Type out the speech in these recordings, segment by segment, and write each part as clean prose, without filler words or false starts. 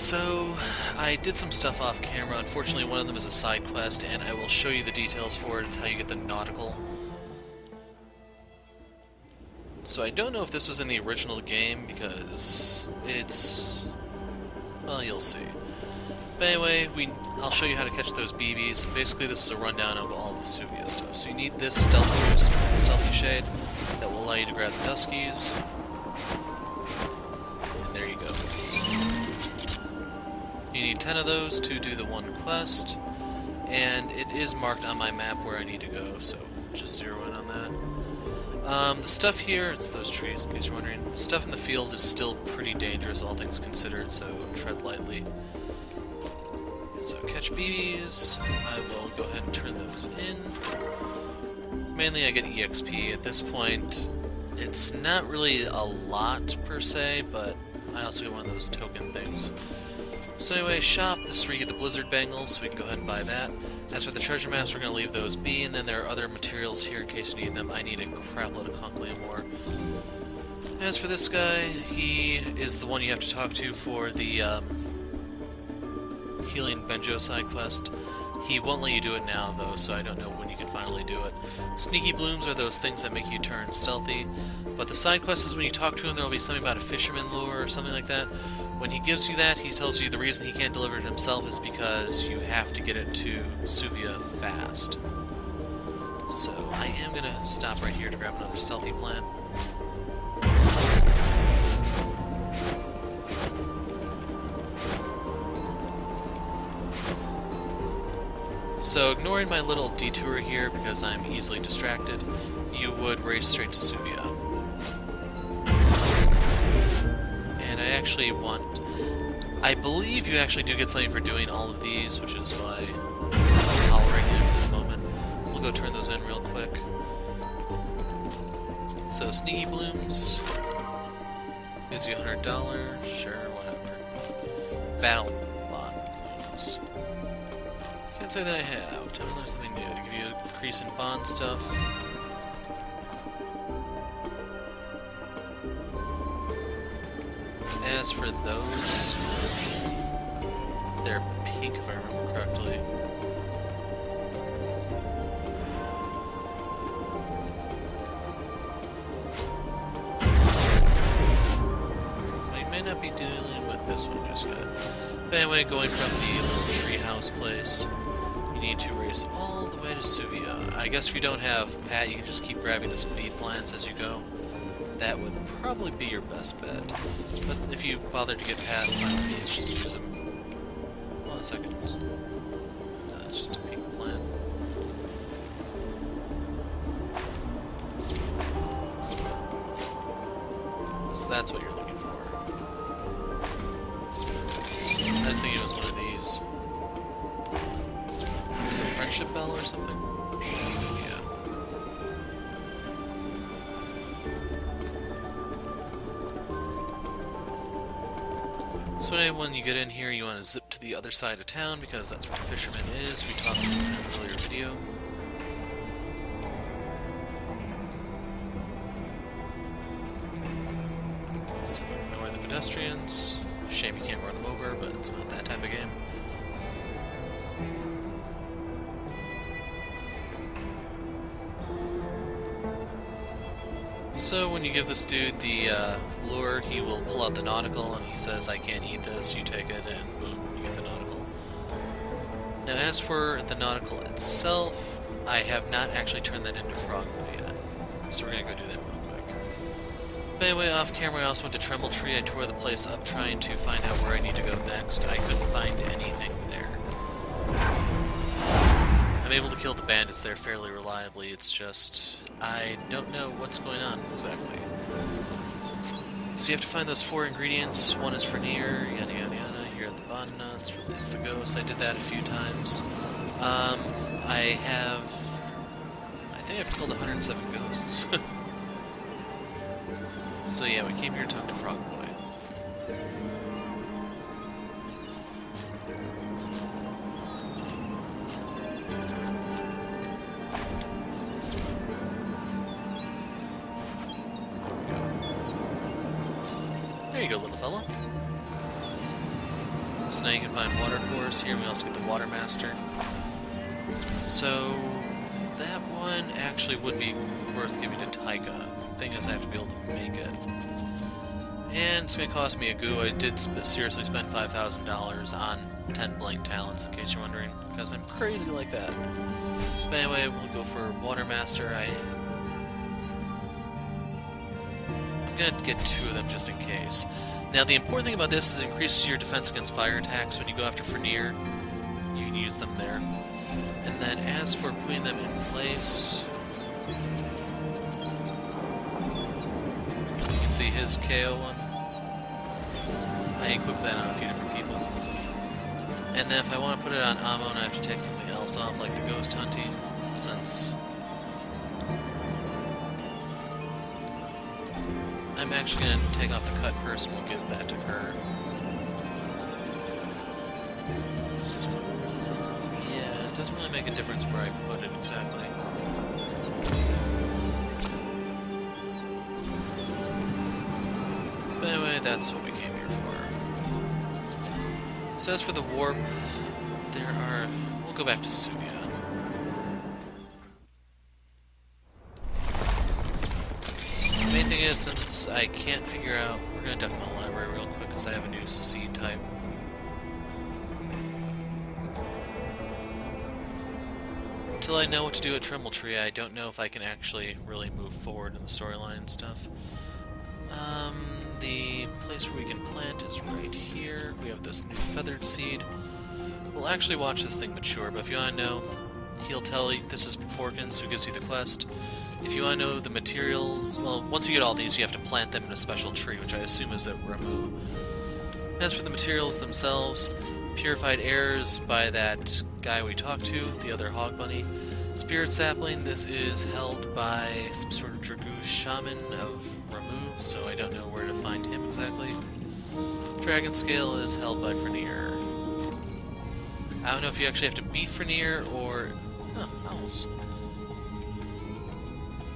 So, I did some stuff off camera. Unfortunately, one of them is a side quest, and I will show you the details for it. It's how you get the nautical. So I don't know if this was in the original game, because it's... well, you'll see. But anyway, I'll show you how to catch those BBs. Basically, this is a rundown of all the Suvia stuff. So you need this stealthy boost, stealthy shade, that will allow you to grab the Duskies. And there you go. You need 10 of those to do the one quest, and it is marked on my map where I need to go, so just zero in on that. The stuff here, it's those trees in case you're wondering, the stuff in the field is still pretty dangerous, all things considered, so tread lightly. So catch BBs, I will go ahead and turn those in. Mainly I get EXP. At this point, it's not really a lot per se, but I also get one of those token things. So anyway, shop, this is where you get the blizzard bangles, so we can go ahead and buy that. As for the treasure maps, we're going to leave those be, and then there are other materials here in case you need them. I need a crap load of conclaim ore. As for this guy, he is the one you have to talk to for the healing Benjo side quest. He won't let you do it now, though, so I don't know when you can finally do it. Sneaky blooms are those things that make you turn stealthy, but the side quest is when you talk to him, there will be something about a fisherman lure or something like that. When he gives you that, he tells you the reason he can't deliver it himself is because you have to get it to Suvia fast. So I am going to stop right here to grab another stealthy plant. So ignoring my little detour here because I'm easily distracted, you would race straight to Suvia. And I actually want... I believe you actually do get something for doing all of these, which is why I'm tolerating it for the moment. We'll go turn those in real quick. So Sneaky Blooms gives you $100, sure, whatever. Battle Bond Blooms. Can't say that I have. Tell me there's something new. They give you a increase in bond stuff. As for those, they're pink if I remember correctly. We may not be dealing with this one just yet. But anyway, going from the little treehouse place, you need to race all the way to Suvia. I guess if you don't have Pat, you can just keep grabbing the speed plants as you go. That would probably be your best bet. But if you bother to get Pat, by all means, just use him. Hold on a second. No, it's just a pink plant. So that's what you're looking for. I was thinking it was one of these. Is this a friendship bell or something? Yeah. So anyway, when you get in here, you want to zip to the other side of town, because that's where the fisherman is. We talked about that in an earlier video. So ignore the pedestrians. Shame you can't run them over, but it's not that type of game. So when you give this dude the lure, he will pull out the nautical, and he says, I can't eat this, you take it, and boom, you get the nautical. Now as for the nautical itself, I have not actually turned that into Frogboy yet, so we're going to go do that real quick. But anyway, off camera I also went to Tremble Tree. I tore the place up trying to find out where I need to go next. I couldn't find anything there. I'm able to kill the bandits there fairly reliably, it's just... I don't know what's going on exactly. So you have to find those 4 ingredients. One is for Nier, yada yada yada. Here are the bond nuts, release the ghosts. I did that a few times. I think I've killed 107 ghosts. So yeah, we came here to talk to Frogboy. There you go, little fella. So now you can find water cores. Here we also get the Water Master. So that one actually would be worth giving to Taika. Thing is, I have to be able to make it. And it's going to cost me a goo. I did seriously spend $5,000 on 10 blank talents, in case you're wondering, because I'm crazy like that. But anyway, we'll go for Water Master. I'm going to get 2 of them just in case. Now, the important thing about this is it increases your defense against fire attacks. When you go after Fenrir, you can use them there. And then as for putting them in place, you can see his KO one. I equipped that on a few different people. And then if I want to put it on Amon, I have to take something else off, like the Ghost Hunting, since I'm actually going to take off the cut person, we'll give that to her. So, yeah, it doesn't really make a difference where I put it exactly. But anyway, that's what we came here for. So as for the warp, we'll go back to Subia. The main thing is, since I can't figure out, we're going to duck in the library real quick because I have a new seed type. Until I know what to do at Tremble Tree, I don't know if I can actually really move forward in the storyline and stuff. The place where we can plant is right here. We have this new feathered seed. We'll actually watch this thing mature, but if you want to know, he'll tell you, this is Porkins who gives you the quest. If you want to know the materials, well, once you get all these, you have to plant them in a special tree, which I assume is at Ramu. As for the materials themselves, purified airs by that guy we talked to, the other hog bunny. Spirit sapling, this is held by some sort of Dragoosh shaman of Ramu, so I don't know where to find him exactly. Dragon scale is held by Fenrir. I don't know if you actually have to beat Fenrir or... Oh, owls.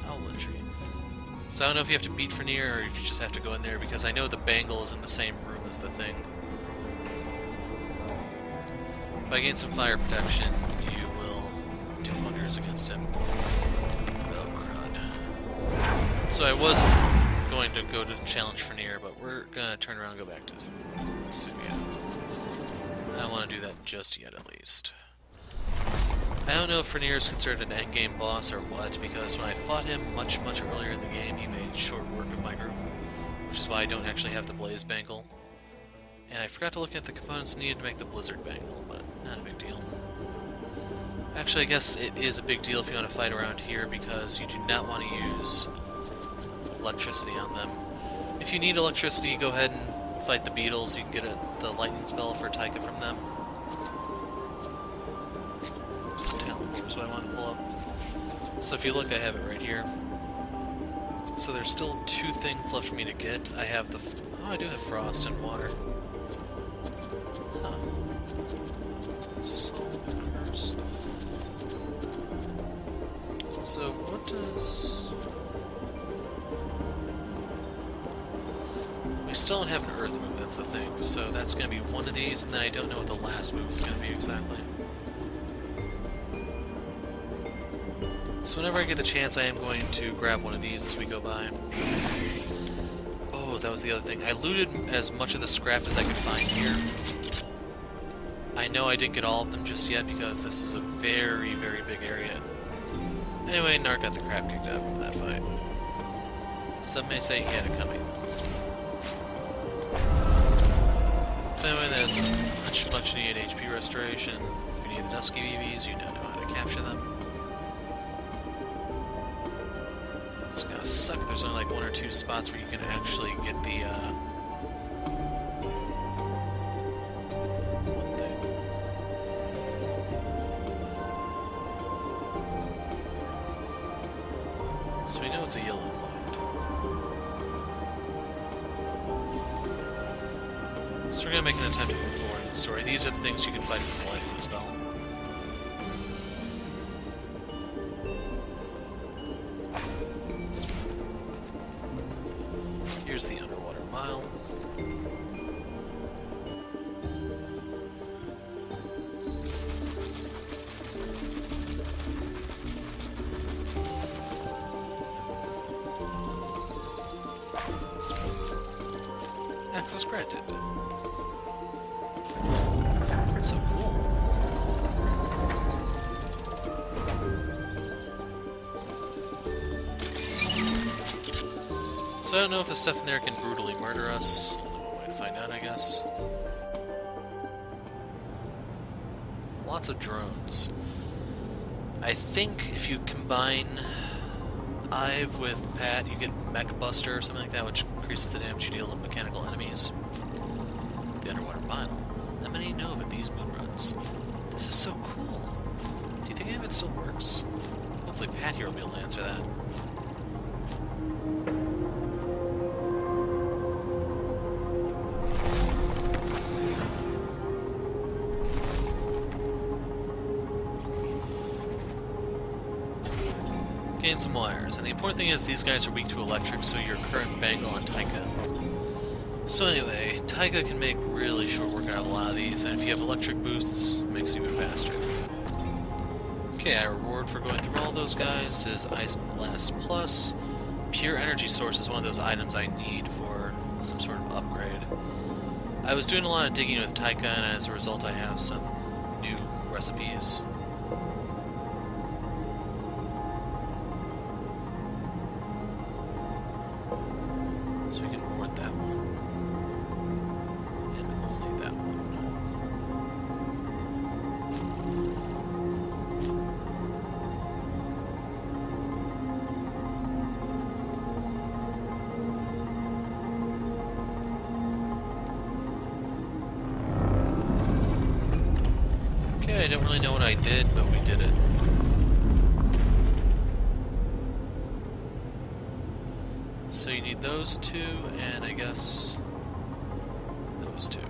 Owl entry. So I don't know if you have to beat Fenrir or if you just have to go in there, because I know the bangle is in the same room as the thing. If I gain some fire protection, you will do wonders against him. Oh, crud. So I was going to go to challenge Fenrir, but we're going to turn around and go back to Subia. I don't want to do that just yet, at least. I don't know if Fenrir is considered an endgame boss or what, because when I fought him much earlier in the game, he made short work of my group, which is why I don't actually have the Blaze Bangle. And I forgot to look at the components needed to make the Blizzard Bangle, but not a big deal. Actually, I guess it is a big deal if you want to fight around here, because you do not want to use electricity on them. If you need electricity, go ahead and fight the beetles. You can get the lightning spell for Taika from them. Oops, teleport is what I want to pull up. So if you look, I have it right here. So there's still 2 things left for me to get. I have the... Oh, I do have frost and water. Huh. Soul curse. So what does... We still don't have an earth move, that's the thing. So that's going to be one of these, and then I don't know what the last move is going to be exactly. So whenever I get the chance, I am going to grab one of these as we go by. Oh, that was the other thing. I looted as much of the scrap as I could find here. I know I didn't get all of them just yet because this is a very big area. Anyway, Narc got the crap kicked out of that fight. Some may say he had it coming. Anyway, there's much needed HP restoration. If you need the Dusky BBs, you now know how to capture them. It's gonna suck. There's only like 1 or 2 spots where you can actually get the one thing. So we know it's a yellow plant. So we're gonna make an attempt to move forward in the story. These are the things you can fight with the lightning spell. Here's the underwater mile. Access granted. So cool. So I don't know if the stuff in there can brutally murder us. Only one way to find out, I guess. Lots of drones. I think if you combine Ive with Pat, you get Mech Buster or something like that, which increases the damage you deal to mechanical enemies. The underwater mine. Not many know of it, these moon runs. This is so cool. Do you think any of it still works? Hopefully Pat here will be able to answer that. Gain some wires, and the important thing is these guys are weak to electric, so your current bangle on Taika. So anyway, Taika can make really short work out of a lot of these, and if you have electric boosts, it makes it even faster. Okay, our reward for going through all those guys is Ice Blast Plus. Pure Energy Source is one of those items I need for some sort of upgrade. I was doing a lot of digging with Taika, and as a result I have some new recipes. So we can reward that one. And only that one. Okay, I don't really know what I did, but we did it. So you need those two, and I guess those two.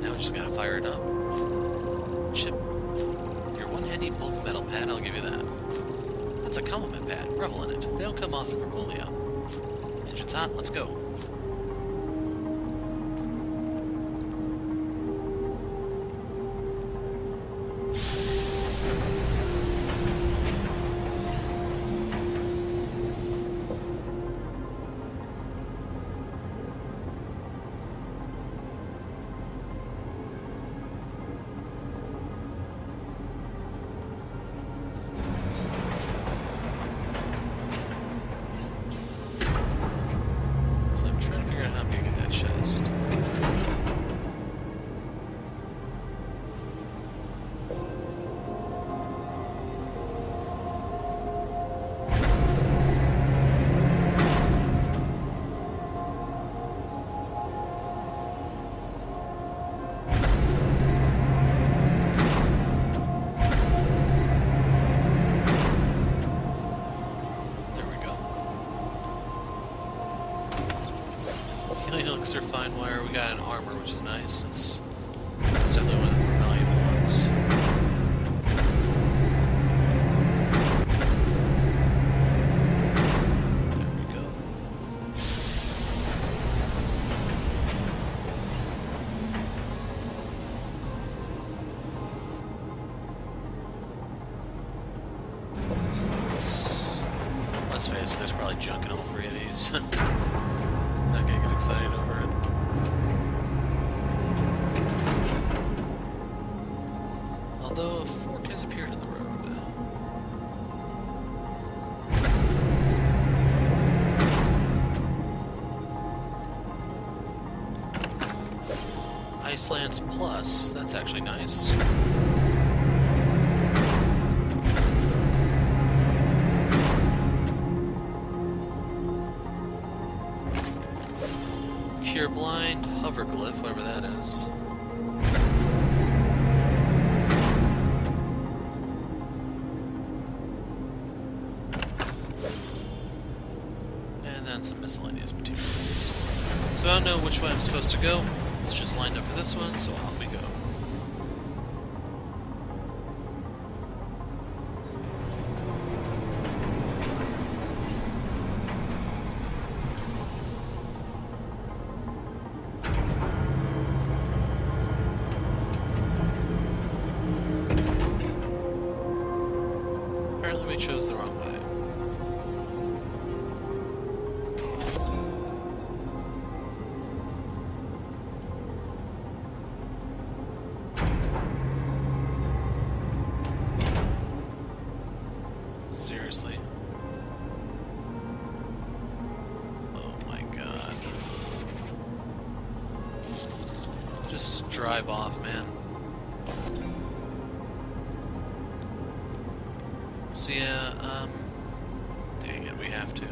Now we just gotta fire it up. Chip. Your one-handy bulk metal pad, I'll give you that. That's a compliment pad. Revel in it. They don't come often from Olia. Engine's hot, let's go. So I'm trying to figure out how I'm gonna get that chest. Healing elixir, fine wire. We got an armor, which is nice, since it's definitely one of the more valuable ones. There we go. Let's face it, there's probably junk in all three of these. Not gonna get excited over it. Although a fork has appeared in the road. Icelands Plus, that's actually nice. Cure Blind, Hover Glyph, whatever that is. And then some miscellaneous materials. So I don't know which way I'm supposed to go. It's just lined up for this one, so off we go. chose the wrong way. Seriously? Oh my god. Just drive off, man. So yeah, dang it, we have to.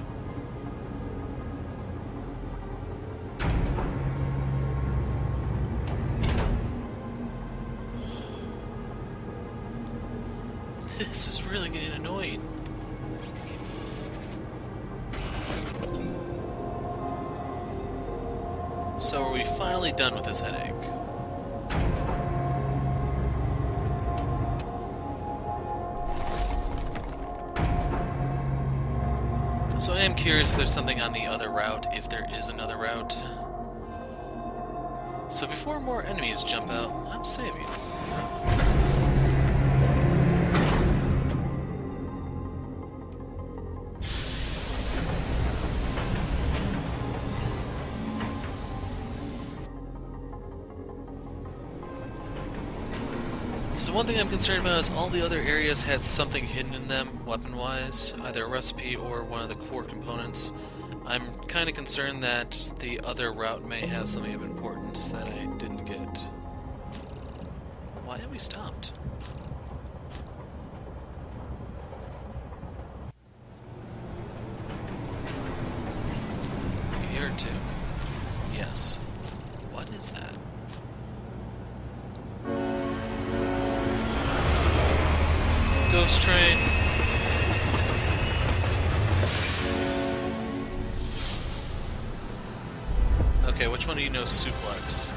This is really getting annoying. So are we finally done with this headache? So I am curious if there's something on the other route, if there is another route. So before more enemies jump out, I'm saving. So one thing I'm concerned about is all the other areas had something hidden in them, weapon-wise, either a recipe or one of the core components. I'm kind of concerned that the other route may have something of importance that I didn't get. Why have we stopped? Here too. Yes. What is that? Ghost train. Okay, which one do you know suplex?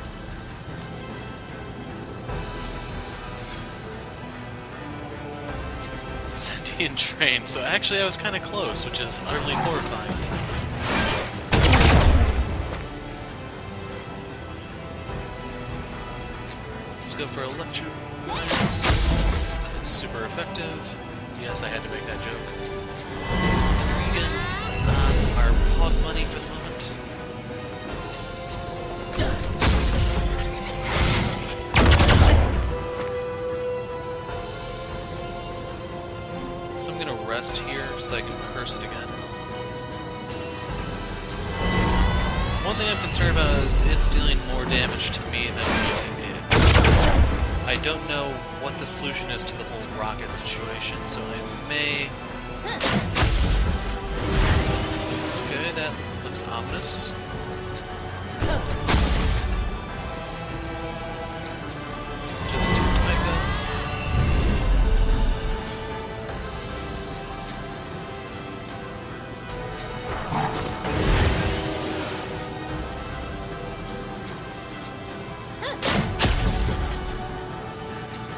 Sentient train. So actually I was kind of close, which is utterly horrifying. Let's go for electro. It's super effective. Yes, I had to make that joke. Again, our hog money for the moment. So I'm gonna rest here so I can curse it again. One thing I'm concerned about is it's dealing more damage to me than to it. I don't know what the solution is to the whole rocket situation, so I may... Okay, that looks ominous. Let's do this with Tycho.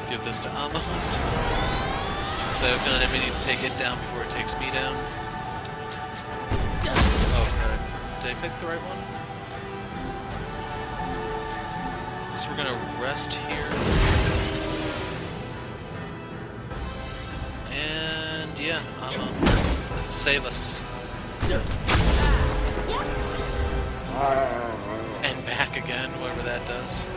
Give this to Amma. So I have a feeling I may need to take it down before it takes me down. Oh, God. Did I pick the right one? So we're gonna rest here. And yeah, Amma, save us. And back again, whatever that does.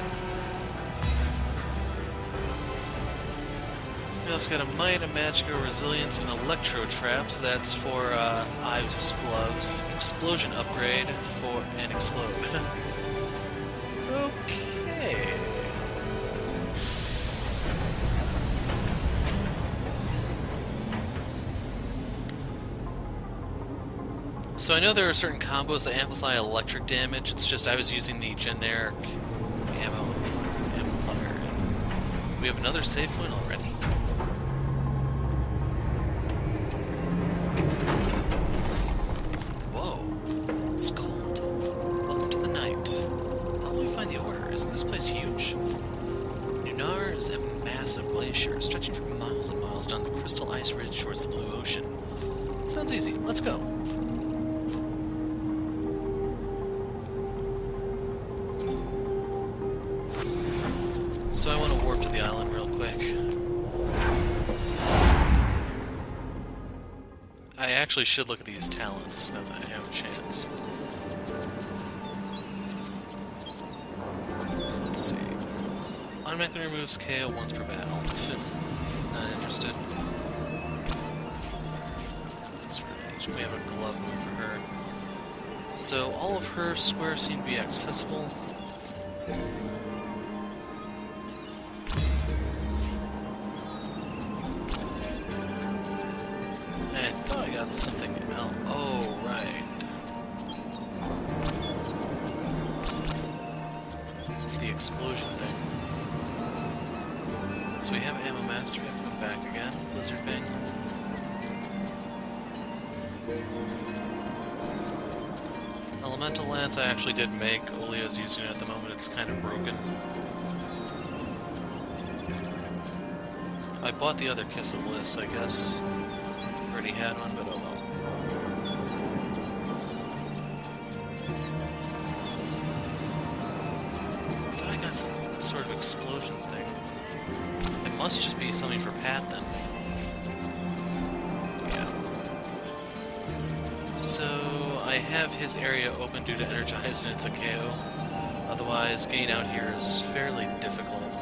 We also got a Might, a Magica, Resilience, and Electro Trap, so that's for Ives Gloves. Explosion upgrade for an Explode. Okay. So I know there are certain combos that amplify electric damage, it's just I was using the generic ammo amplifier. We have another save point already. It's cold. Welcome to the night. How will we find the order? Isn't this place huge? Nunar is a massive glacier, stretching for miles and miles down the crystal ice ridge towards the blue ocean. Sounds easy. Let's go. So I want to warp to the island real quick. actually should look at these talents now that I have a chance. So let's see. Automatically removes KO once per battle. Not interested. We have a glove move for her. So all of her squares seem to be accessible. I thought I got something else. Oh, right. The explosion thing. So we have Ammo Mastery. I'm back again. Blizzard Bang. Elemental Lance I actually did make. Olia's using it at the moment. It's kind of broken. I bought the other Kiss of Bliss, I guess. Already had one, but oh well. I thought I got some sort of explosion thing. It must just be something for Pat then. So I have his area open due to energized and it's a KO. Otherwise, getting out here is fairly difficult.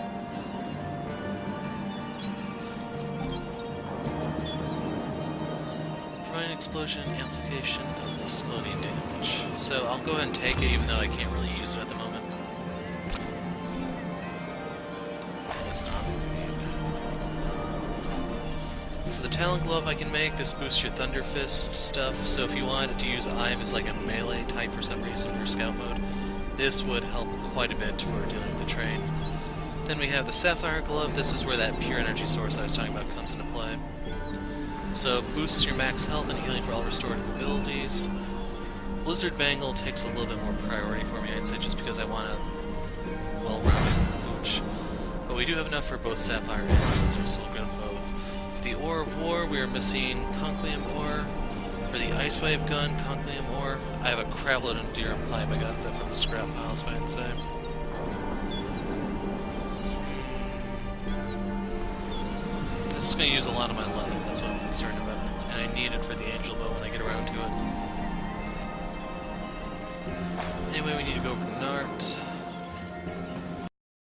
Providing explosion, amplification, and exploding damage. So I'll go ahead and take it even though I can't really use it at the moment. That's not So the Talon Glove I can make, this boosts your Thunder Fist stuff, so if you wanted to use Ive as like a melee type for some reason or scout mode, this would help quite a bit for dealing with the train. Then we have the Sapphire Glove, this is where that pure energy source I was talking about comes into play. So boosts your max health and healing for all restorative abilities. Blizzard Bangle takes a little bit more priority for me, I'd say, just because I want a well-rounded pooch. But we do have enough for both Sapphire and Blizzard, so we'll get them both. The Ore of War, we are missing Conclium Ore. For the Ice Wave Gun, Conclium Ore. I have a crab load of Deer and Pipe, I got that from the scrap piles, if I can say. This is going to use a lot of my leather, that's what I'm concerned about. And I need it for the Angel Bow when I get around to it.